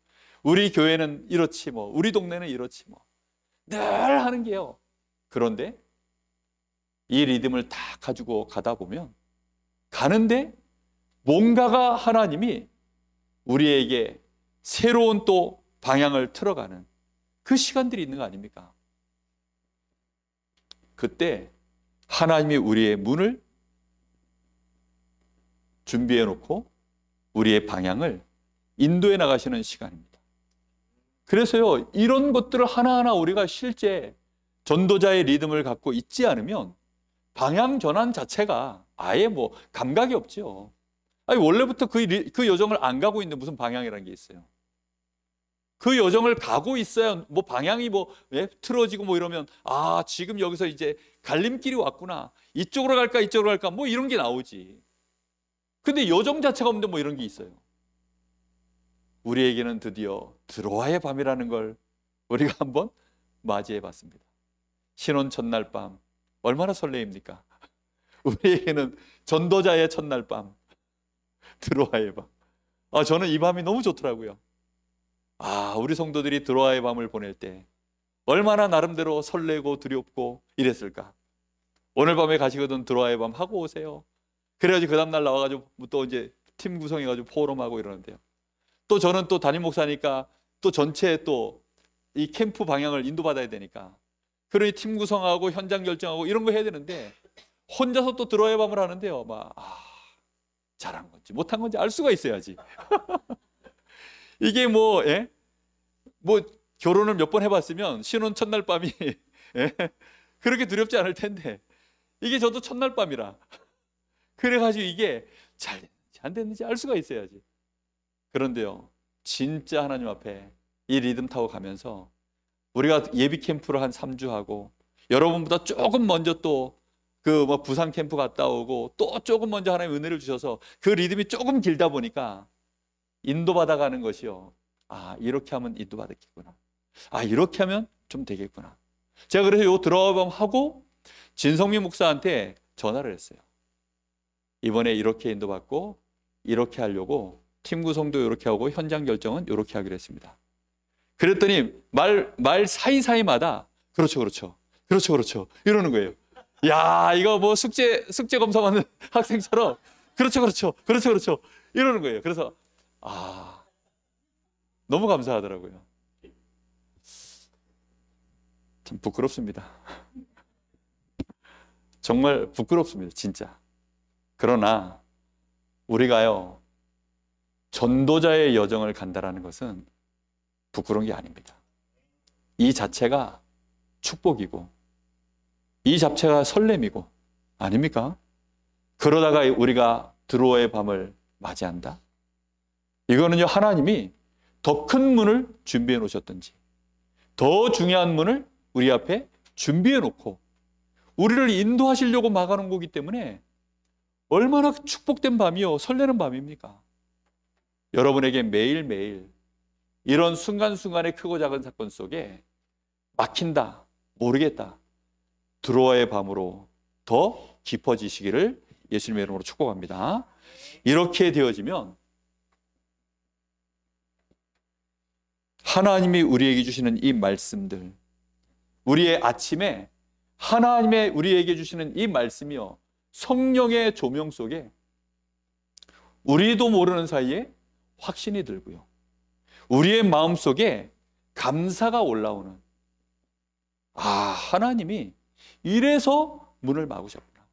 우리 교회는 이렇지 뭐, 우리 동네는 이렇지 뭐. 늘 하는 게요. 그런데 이 리듬을 다 가지고 가다 보면 가는데 뭔가가 하나님이 우리에게 새로운 또 방향을 틀어가는 그 시간들이 있는 거 아닙니까? 그때 하나님이 우리의 문을 준비해 놓고 우리의 방향을 인도해 나가시는 시간입니다. 그래서요, 이런 것들을 하나하나 우리가 실제 전도자의 리듬을 갖고 있지 않으면 방향 전환 자체가 아예 뭐 감각이 없죠. 아니 원래부터 그 여정을 안 가고 있는데 무슨 방향이라는 게 있어요. 그 여정을 가고 있어야 뭐 방향이 뭐 틀어지고 뭐 이러면 아 지금 여기서 이제 갈림길이 왔구나. 이쪽으로 갈까 이쪽으로 갈까 뭐 이런 게 나오지. 근데 여정 자체가 없는데 뭐 이런 게 있어요. 우리에게는 드디어 드로아의 밤이라는 걸 우리가 한번 맞이해 봤습니다. 신혼 첫날 밤 얼마나 설레입니까? 우리에게는 전도자의 첫날 밤 드로아의 밤. 저는 이 밤이 너무 좋더라고요. 우리 성도들이 드로아의 밤을 보낼 때 얼마나 나름대로 설레고 두렵고 이랬을까. 오늘 밤에 가시거든 드로아의 밤 하고 오세요. 그래가지고 그 다음날 나와가지고 또 이제 팀 구성해가지고 포럼하고 이러는데요. 또 저는 또 담임 목사니까 또 전체 또 이 캠프 방향을 인도받아야 되니까 그러니 팀 구성하고 현장 결정하고 이런 거 해야 되는데 혼자서 또 드로아의 밤을 하는데요. 잘한 건지 못한 건지 알 수가 있어야지. 이게 뭐 결혼을 몇 번 해봤으면 신혼 첫날 밤이 그렇게 두렵지 않을 텐데 이게 저도 첫날 밤이라 그래가지고 이게 잘 됐는지 안 됐는지 알 수가 있어야지. 그런데요, 진짜 하나님 앞에 이 리듬 타고 가면서 우리가 예비 캠프를 한 3주 하고 여러분보다 조금 먼저 또 그 뭐 부산 캠프 갔다 오고 또 조금 먼저 하나님 은혜를 주셔서 그 리듬이 조금 길다 보니까 인도받아 가는 것이요. 이렇게 하면 인도받았겠구나. 이렇게 하면 좀 되겠구나. 제가 그래서 요 드로아밤 하고 진성민 목사한테 전화를 했어요. 이번에 이렇게 인도받고 이렇게 하려고 팀 구성도 이렇게 하고 현장 결정은 이렇게 하기로 했습니다. 그랬더니 말 사이사이마다 그렇죠 이러는 거예요. 야, 이거 뭐 숙제 검사 받는 학생처럼 그렇죠 이러는 거예요. 그래서 너무 감사하더라고요. 참 부끄럽습니다. 정말 부끄럽습니다, 진짜. 그러나 우리가요, 전도자의 여정을 간다라는 것은 부끄러운 게 아닙니다. 이 자체가 축복이고 이 자체가 설렘이고 아닙니까? 그러다가 우리가 드로아의 밤을 맞이한다? 이거는요, 하나님이 더 큰 문을 준비해 놓으셨든지 더 중요한 문을 우리 앞에 준비해 놓고 우리를 인도하시려고 막아놓은 거기 때문에 얼마나 축복된 밤이요, 설레는 밤입니까? 여러분에게 매일매일 이런 순간순간의 크고 작은 사건 속에 막힌다, 모르겠다, 드로아의 밤으로 더 깊어지시기를 예수님의 이름으로 축복합니다. 이렇게 되어지면 하나님이 우리에게 주시는 이 말씀들, 우리의 아침에 하나님의 우리에게 주시는 이 말씀이요, 성령의 조명 속에 우리도 모르는 사이에 확신이 들고요, 우리의 마음속에 감사가 올라오는, 하나님이 이래서 문을 막으셨구나.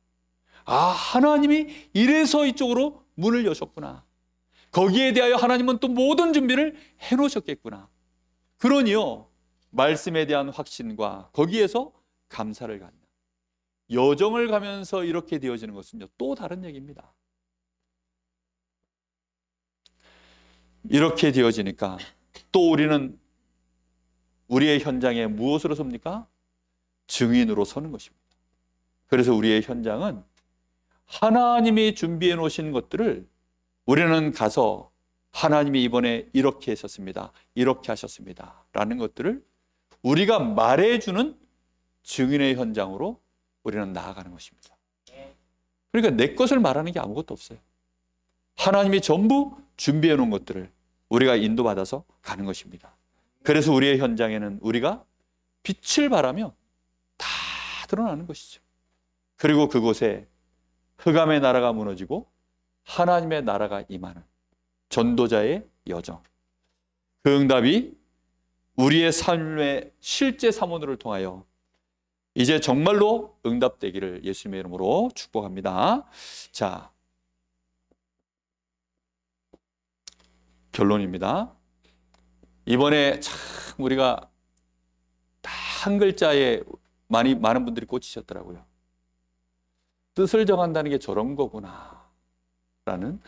하나님이 이래서 이쪽으로 문을 여셨구나. 거기에 대하여 하나님은 또 모든 준비를 해놓으셨겠구나. 그러니요, 말씀에 대한 확신과 거기에서 감사를 갖는 여정을 가면서 이렇게 되어지는 것은요, 또 다른 얘기입니다. 이렇게 되어지니까 또 우리는 우리의 현장에 무엇으로 섭니까? 증인으로 서는 것입니다. 그래서 우리의 현장은 하나님이 준비해 놓으신 것들을 우리는 가서 하나님이 이번에 이렇게 하셨습니다, 이렇게 하셨습니다 라는 것들을 우리가 말해주는 증인의 현장으로 우리는 나아가는 것입니다. 그러니까 내 것을 말하는 게 아무것도 없어요. 하나님이 전부 준비해 놓은 것들을 우리가 인도받아서 가는 것입니다. 그래서 우리의 현장에는 우리가 빛을 발하며 다 드러나는 것이죠. 그리고 그곳에 흑암의 나라가 무너지고 하나님의 나라가 임하는 전도자의 여정, 그 응답이 우리의 삶의 실제 사모들을 통하여 이제 정말로 응답되기를 예수님의 이름으로 축복합니다. 자, 결론입니다. 이번에 참 우리가 다 한 글자에 많은 분들이 꽂히셨더라고요. 뜻을 정한다는 게 저런 거구나 라는,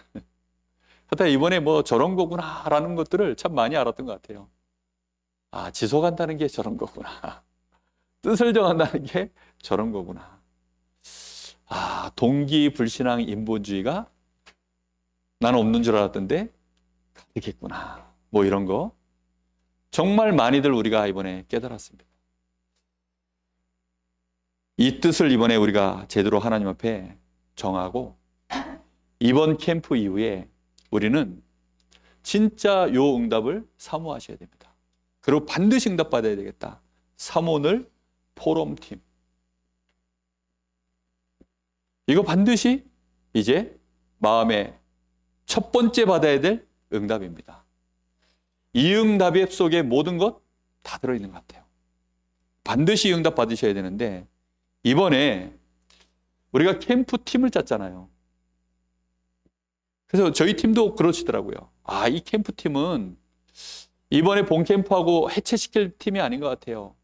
하여튼 이번에 뭐 저런 거구나 라는 것들을 참 많이 알았던 것 같아요. 아, 지속한다는 게 저런 거구나. 뜻을 정한다는 게 저런 거구나. 아, 동기 불신앙 인본주의가 나는 없는 줄 알았던데 가득했구나. 뭐 이런 거 정말 많이들 우리가 이번에 깨달았습니다. 이 뜻을 이번에 우리가 제대로 하나님 앞에 정하고 이번 캠프 이후에 우리는 진짜 요 응답을 사모하셔야 됩니다. 그리고 반드시 응답받아야 되겠다. 사모늘 포럼팀. 이거 반드시 이제 마음에 첫 번째 받아야 될 응답입니다. 이 응답 속에 모든 것 다 들어있는 것 같아요. 반드시 응답 받으셔야 되는데 이번에 우리가 캠프 팀을 짰잖아요. 그래서 저희 팀도 그러시더라고요. 아, 이 캠프 팀은 이번에 본 캠프하고 해체시킬 팀이 아닌 것 같아요.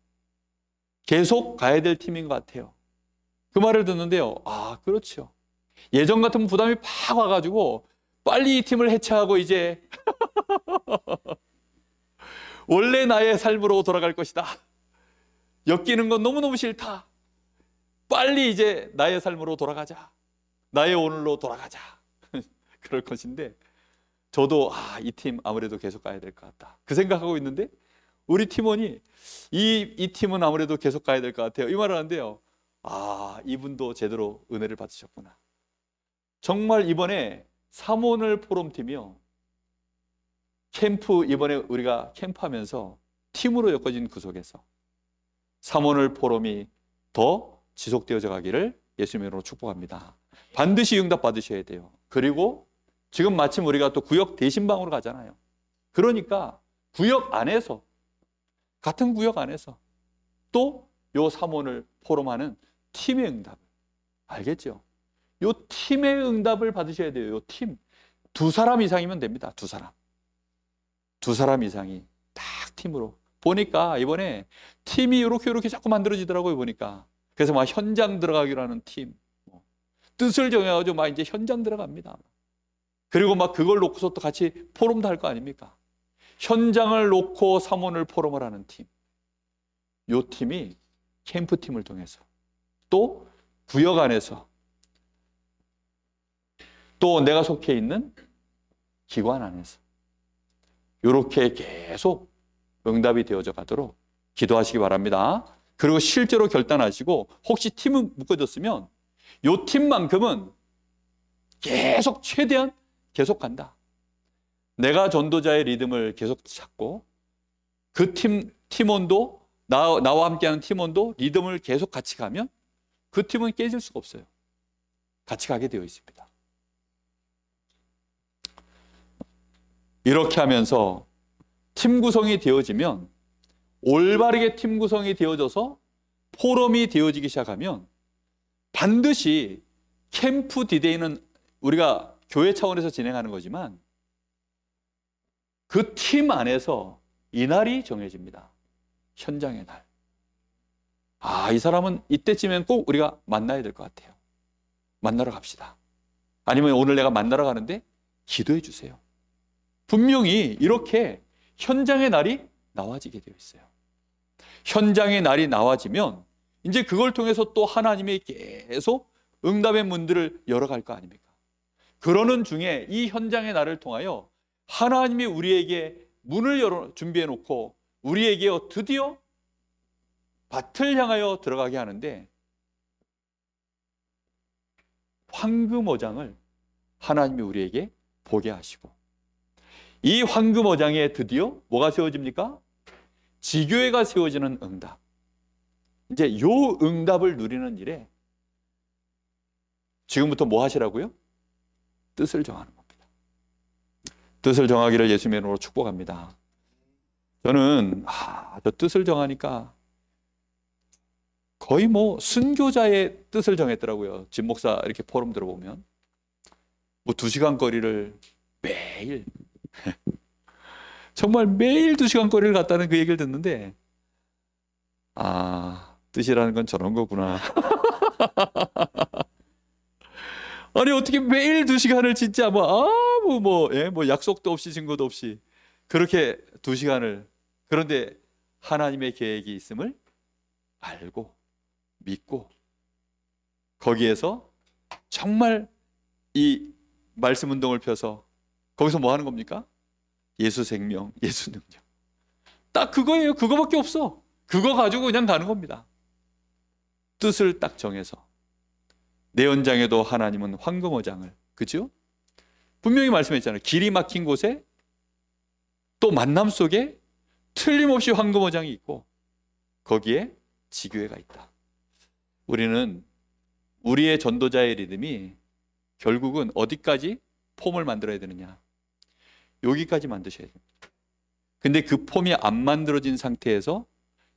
계속 가야 될 팀인 것 같아요. 그 말을 듣는데요. 아, 그렇죠. 예전 같으면 부담이 팍 와가지고 빨리 이 팀을 해체하고 이제 원래 나의 삶으로 돌아갈 것이다. 엮이는 건 너무너무 싫다. 빨리 이제 나의 삶으로 돌아가자. 나의 오늘로 돌아가자. 그럴 것인데 저도 이 팀 아무래도 계속 가야 될 것 같다. 그 생각하고 있는데 우리 팀원이 이 팀은 아무래도 계속 가야 될 것 같아요. 이 말을 하는데요. 아, 이분도 제대로 은혜를 받으셨구나. 정말 이번에 사모늘 포럼팀이요. 캠프 이번에 우리가 캠프하면서 팀으로 엮어진 그 속에서 사모늘 포럼이 더 지속되어져 가기를 예수님의 이름으로 축복합니다. 반드시 응답 받으셔야 돼요. 그리고 지금 마침 우리가 또 구역 대신방으로 가잖아요. 그러니까 구역 안에서 같은 구역 안에서 또 요 사모늘 포럼하는 팀의 응답을 알겠죠? 요 팀의 응답을 받으셔야 돼요. 요 팀. 2사람 이상이면 됩니다. 2사람. 2사람 이상이 딱 팀으로. 보니까 이번에 팀이 이렇게 자꾸 만들어지더라고요. 보니까. 그래서 막 현장 들어가기로 하는 팀. 뜻을 정해가지고 막 이제 현장 들어갑니다. 그리고 막 그걸 놓고서 또 같이 포럼도 할 거 아닙니까? 현장을 놓고 사모늘 포럼을 하는 팀. 요 팀이 캠프팀을 통해서 또 구역 안에서 또 내가 속해 있는 기관 안에서 이렇게 계속 응답이 되어져 가도록 기도하시기 바랍니다. 그리고 실제로 결단하시고 혹시 팀은 묶어졌으면 요 팀만큼은 계속 최대한 계속 간다. 내가 전도자의 리듬을 계속 찾고 그 팀원도 나와 함께하는 팀원도 리듬을 계속 같이 가면 그 팀은 깨질 수가 없어요. 같이 가게 되어 있습니다. 이렇게 하면서 팀 구성이 되어지면 올바르게 팀 구성이 되어져서 포럼이 되어지기 시작하면 반드시 캠프 디데이는 우리가 교회 차원에서 진행하는 거지만 그 팀 안에서 이날이 정해집니다. 현장의 날. 이 사람은 이때쯤엔 꼭 우리가 만나야 될 것 같아요. 만나러 갑시다. 아니면 오늘 내가 만나러 가는데 기도해 주세요. 분명히 이렇게 현장의 날이 나와지게 되어 있어요. 현장의 날이 나와지면 이제 그걸 통해서 또 하나님이 계속 응답의 문들을 열어갈 거 아닙니까? 그러는 중에 이 현장의 날을 통하여 하나님이 우리에게 문을 준비해 놓고 우리에게 드디어 밭을 향하여 들어가게 하는데 황금어장을 하나님이 우리에게 보게 하시고 이 황금어장에 드디어 뭐가 세워집니까? 지교회가 세워지는 응답. 이제 요 응답을 누리는 일에 지금부터 뭐 하시라고요? 뜻을 정하는 겁니다. 뜻을 정하기를 예수님의 이름으로 축복합니다. 저는 저 뜻을 정하니까 거의 뭐 순교자의 뜻을 정했더라고요. 진 목사 이렇게 포럼 들어보면 뭐 2시간 거리를 매일 정말 매일 2시간 거리를 갔다는 그 얘기를 듣는데 뜻이라는 건 저런 거구나. 아니 어떻게 매일 2시간을 진짜 뭐 아무 뭐 약속도 없이 증거도 없이 그렇게 2시간을, 그런데 하나님의 계획이 있음을 알고 믿고 거기에서 정말 이 말씀 운동을 펴서 거기서 뭐 하는 겁니까? 예수 생명, 예수 능력. 딱 그거예요. 그거밖에 없어. 그거 가지고 그냥 가는 겁니다. 뜻을 딱 정해서. 내 연장에도 하나님은 황금어장을, 그죠? 분명히 말씀했잖아요. 길이 막힌 곳에 또 만남 속에 틀림없이 황금어장이 있고 거기에 지교회가 있다. 우리는 우리의 전도자의 리듬이 결국은 어디까지 폼을 만들어야 되느냐? 여기까지 만드셔야 됩니다. 근데 그 폼이 안 만들어진 상태에서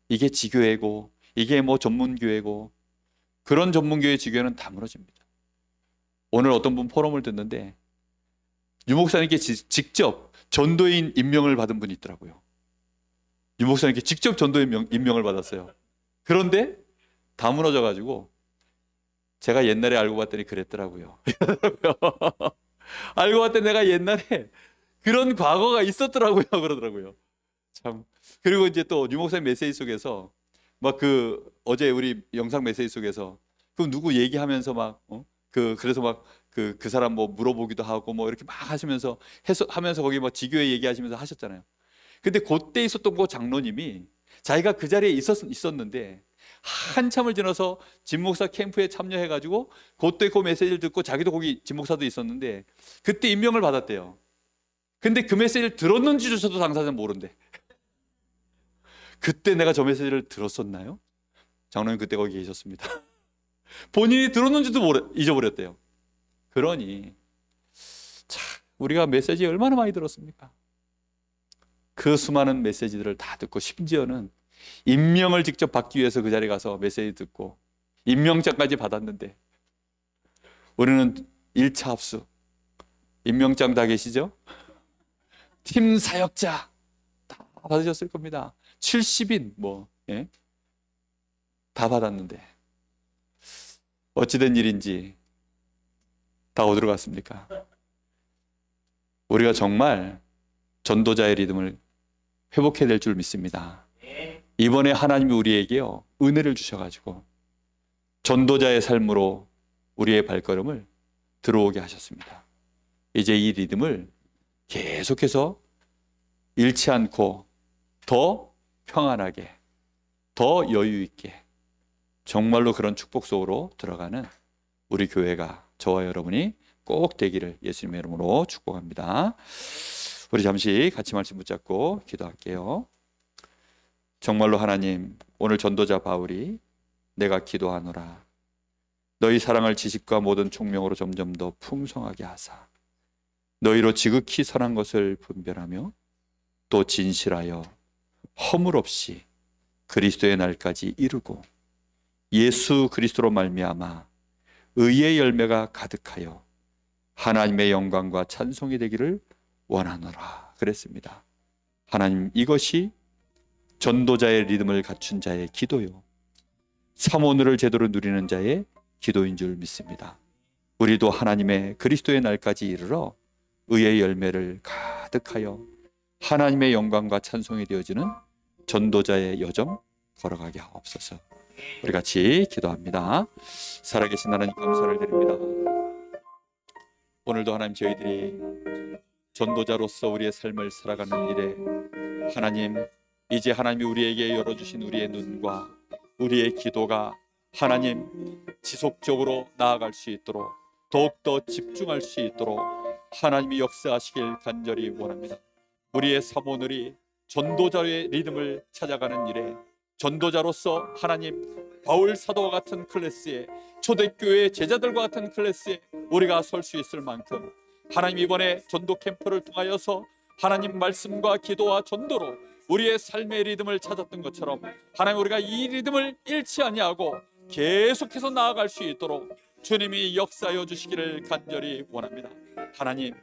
이게 지교회고 이게 뭐 전문교회고 그런 전문교회 지교회는 다 무너집니다. 오늘 어떤 분 포럼을 듣는데 유 목사님께 직접 전도인 임명을 받은 분이 있더라고요. 유 목사님께 직접 전도인 임명을 받았어요. 그런데 다 무너져가지고 제가 옛날에 알고 봤더니 그랬더라고요. 알고 봤더니 내가 옛날에 그런 과거가 있었더라고요. 그러더라고요. 참. 그리고 이제 또 유 목사님 메시지 속에서 막 어제 우리 영상 메시지 속에서 누구 얘기하면서 그래서 막 그 사람 뭐 물어보기도 하고 뭐 이렇게 막 하시면서 하면서 거기 뭐 지교회 얘기하시면서 하셨잖아요. 근데 그때 있었던 그 장로님이 자기가 그 자리에 있었는데 한참을 지나서 진목사 캠프에 참여해가지고 그때 그 메시지를 듣고 자기도 거기 진목사도 있었는데 그때 임명을 받았대요. 근데 그 메시지를 들었는지조차도 당사자는 모른대. 그때 내가 저 메시지를 들었었나요? 장로님 그때 거기 계셨습니다. 본인이 들었는지도 잊어버렸대요. 그러니 참 우리가 메시지 얼마나 많이 들었습니까? 그 수많은 메시지들을 다 듣고 심지어는 임명을 직접 받기 위해서 그 자리에 가서 메시지 듣고 임명장까지 받았는데 우리는 1차 합수 임명장 다 계시죠? 팀 사역자 다 받으셨을 겁니다. 70인 다 받았는데 어찌된 일인지 다 어디로 갔습니까? 우리가 정말 전도자의 리듬을 회복해야 될 줄 믿습니다. 이번에 하나님이 우리에게요 은혜를 주셔가지고 전도자의 삶으로 우리의 발걸음을 들어오게 하셨습니다. 이제 이 리듬을 계속해서 잃지 않고 더 평안하게 더 여유 있게 정말로 그런 축복 속으로 들어가는 우리 교회가 저와 여러분이 꼭 되기를 예수님의 이름으로 축복합니다. 우리 잠시 같이 말씀 붙잡고 기도할게요. 정말로 하나님, 오늘 전도자 바울이 내가 기도하노라 너희 사랑을 지식과 모든 총명으로 점점 더 풍성하게 하사 너희로 지극히 선한 것을 분별하며 또 진실하여 허물 없이 그리스도의 날까지 이루고 예수 그리스도로 말미암아 의의 열매가 가득하여 하나님의 영광과 찬송이 되기를 원하노라 그랬습니다. 하나님, 이것이 전도자의 리듬을 갖춘 자의 기도요 사모늘을 제대로 누리는 자의 기도인 줄 믿습니다. 우리도 하나님의 그리스도의 날까지 이르러 의의 열매를 가득하여 하나님의 영광과 찬송이 되어지는 전도자의 여정 걸어가게 하옵소서. 우리 같이 기도합니다. 살아계신 하나님 감사를 드립니다. 오늘도 하나님 저희들이 전도자로서 우리의 삶을 살아가는 일에 하나님 이제 하나님이 우리에게 열어주신 우리의 눈과 우리의 기도가 하나님 지속적으로 나아갈 수 있도록 더욱더 집중할 수 있도록 하나님이 역사하시길 간절히 원합니다. 우리의 사모늘이 전도자의 리듬을 찾아가는 일에 전도자로서 하나님 바울 사도와 같은 클래스에 초대교회 제자들과 같은 클래스에 우리가 설 수 있을 만큼 하나님 이번에 전도 캠프를 통하여서 하나님 말씀과 기도와 전도로 우리의 삶의 리듬을 찾았던 것처럼 하나님 우리가 이 리듬을 잃지 아니하고 계속해서 나아갈 수 있도록 주님이 역사하여 주시기를 간절히 원합니다. 하나님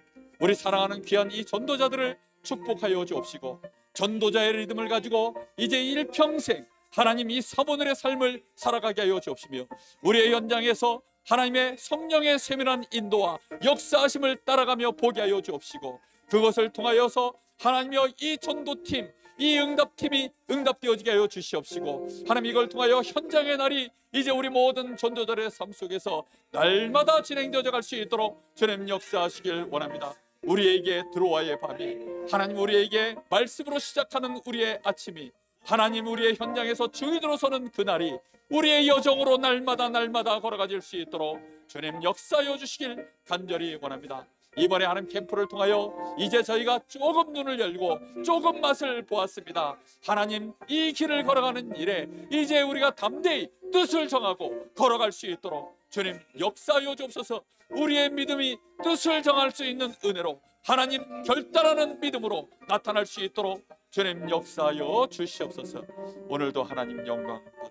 우리 사랑하는 귀한 이 전도자들을 축복하여 주옵시고 전도자의 리듬을 가지고 이제 일평생 하나님 이 사모늘의 삶을 살아가게 하여 주옵시며 우리의 연장에서 하나님의 성령의 세밀한 인도와 역사하심을 따라가며 보게 하여 주옵시고, 그것을 통하여서 하나님여 이 전도팀, 이 응답팀이 응답되어지게 하여 주시옵시고, 하나님 이걸 통하여 현장의 날이 이제 우리 모든 전도자들의 삶 속에서 날마다 진행되어져 갈 수 있도록 주님 역사하시길 원합니다. 우리에게 들어와의 밤이, 하나님 우리에게 말씀으로 시작하는 우리의 아침이, 하나님 우리의 현장에서 증이 들어서는 그날이 우리의 여정으로 날마다 걸어가질 수 있도록 주님 역사하여 주시길 간절히 원합니다. 이번에 하나님 캠프를 통하여 이제 저희가 조금 눈을 열고 조금 맛을 보았습니다. 하나님 이 길을 걸어가는 일에 이제 우리가 담대히 뜻을 정하고 걸어갈 수 있도록 주님 역사하여 주옵소서. 우리의 믿음이 뜻을 정할 수 있는 은혜로 하나님 결단하는 믿음으로 나타날 수 있도록 주님 역사하여 주시옵소서. 오늘도 하나님 영광 받아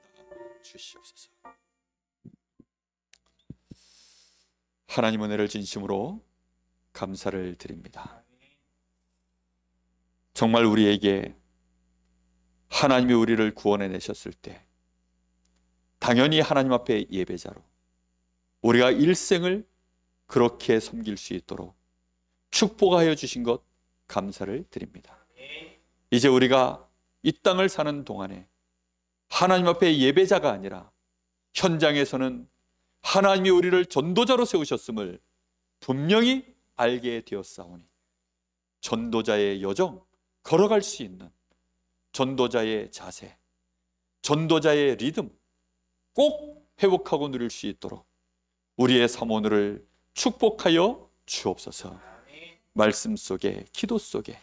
주시옵소서. 하나님 은혜를 진심으로 감사를 드립니다. 정말 우리에게 하나님이 우리를 구원해 내셨을 때 당연히 하나님 앞에 예배자로 우리가 일생을 그렇게 섬길 수 있도록 축복하여 주신 것 감사를 드립니다. 이제 우리가 이 땅을 사는 동안에 하나님 앞에 예배자가 아니라 현장에서는 하나님이 우리를 전도자로 세우셨음을 분명히 알게 되었사오니 전도자의 여정 걸어갈 수 있는 전도자의 자세, 전도자의 리듬 꼭 회복하고 누릴 수 있도록 우리의 삶 오늘을 축복하여 주옵소서. 말씀 속에, 기도 속에,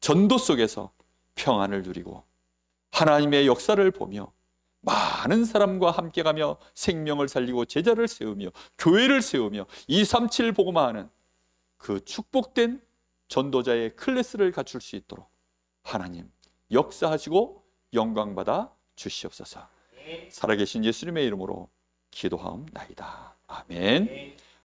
전도 속에서 평안을 누리고 하나님의 역사를 보며 많은 사람과 함께 가며 생명을 살리고 제자를 세우며 교회를 세우며 237 복음화하는 그 축복된 전도자의 클래스를 갖출 수 있도록 하나님 역사하시고 영광받아 주시옵소서. 살아계신 예수님의 이름으로 기도하옵나이다. 아멘.